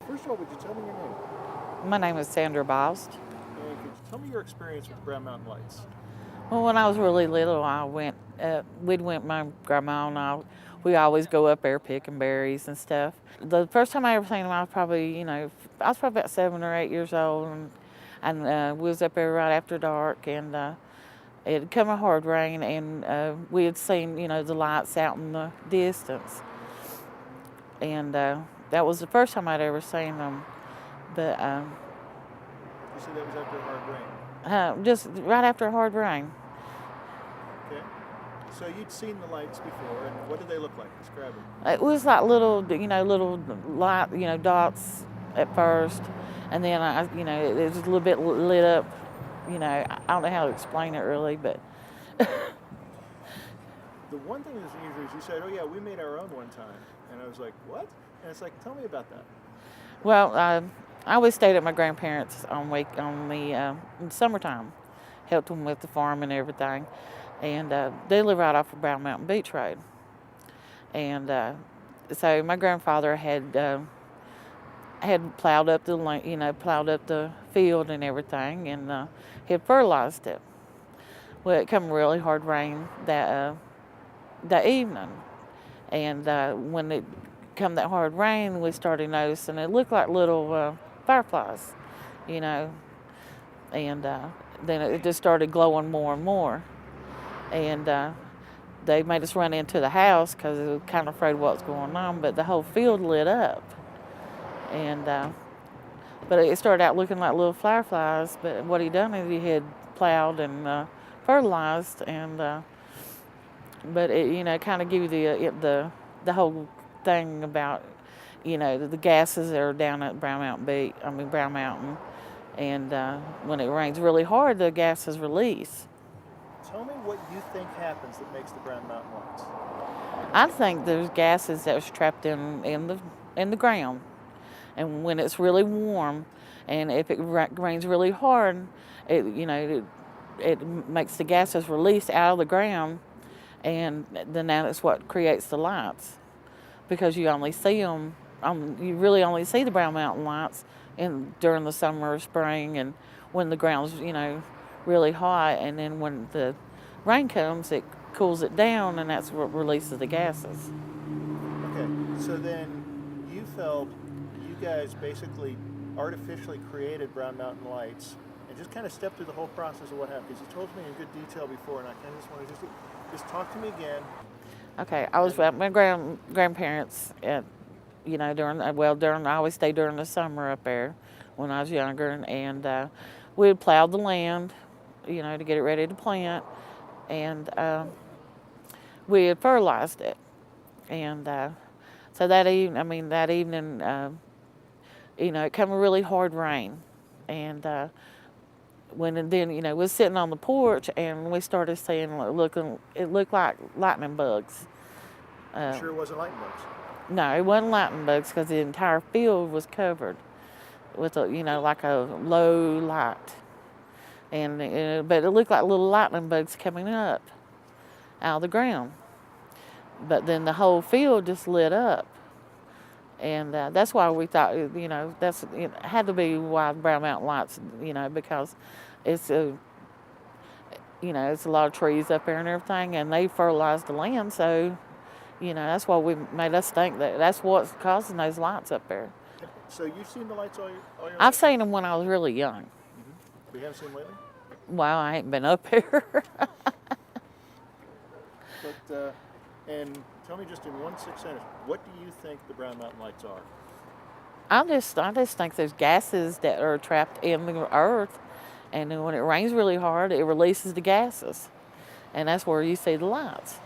First of all, would you tell me your name? My name is Sandra Bost. And could you tell me your experience with Brown Mountain Lights? Well, when I was really little, we'd went, my grandma and we always go up there picking berries and stuff. The first time I ever seen them, I was probably, I was probably about 7 or 8 years old, and we was up there right after dark, and it had come a hard rain, and we had seen, the lights out in the distance, and that was the first time I'd ever seen them. But You said that was after a hard rain. just right after a hard rain. Okay. So you'd seen the lights before, and what did they look like? Describe them. It was like little light, dots at first, and then it was a little bit lit up. I don't know how to explain it really, but The one thing that's unusual is you said, "Oh yeah, we made our own one time," and I was like, "What?" And it's like, "Tell me about that." well, I always stayed at my grandparents in summertime, helped them with the farm and everything, and they live right off of Brown Mountain Beach Road, and so my grandfather had plowed up the field and everything, and had fertilized it. Well, it come really hard rain that evening, and when it come that hard rain, we started noticing it looked like little fireflies, and then it just started glowing more and more, and they made us run into the house because they were kind of afraid of what was going on, but the whole field lit up, and but it started out looking like little fireflies. But what he done is he had plowed and fertilized, and but it kind of give you the whole thing about the gases that are down at Brown Mountain, and when it rains really hard, the gases release. Tell me what you think happens that makes the Brown Mountain Lights. I think there's gases that was trapped in the ground, and when it's really warm, and if it rains really hard, it makes the gases release out of the ground, and then that's what creates the lights, because you only see them. You really only see the Brown Mountain Lights during the summer or spring, and when the ground's really hot, and then when the rain comes, it cools it down, and that's what releases the gases. Okay, so then you felt you guys basically artificially created Brown Mountain Lights and just kind of stepped through the whole process of what happened. Because you told me in good detail before, and I kind of just want to just talk to me again. Okay, I was at my grandparents during I always stayed during the summer up there when I was younger, and we had plowed the land, to get it ready to plant, and we had fertilized it, and so that evening, it came a really hard rain, and we was sitting on the porch, and we started seeing it looked like lightning bugs. Sure, it wasn't lightning bugs. No, it wasn't lightning bugs, because the entire field was covered with like a low light, but it looked like little lightning bugs coming up out of the ground. But then the whole field just lit up, and that's why we thought it had to be why Brown Mountain Lights, because it's it's a lot of trees up there and everything, and they fertilized the land, so that's why we made us think that that's what's causing those lights up there. So you've seen the lights all your I've life? seen them when I was really young. Mm-hmm. But you haven't seen them lately? Well, I ain't been up here. But and tell me just in 1 sentence, what do you think the Brown Mountain Lights are? I just think there's gases that are trapped in the earth, and then when it rains really hard, it releases the gases, and that's where you see the lights.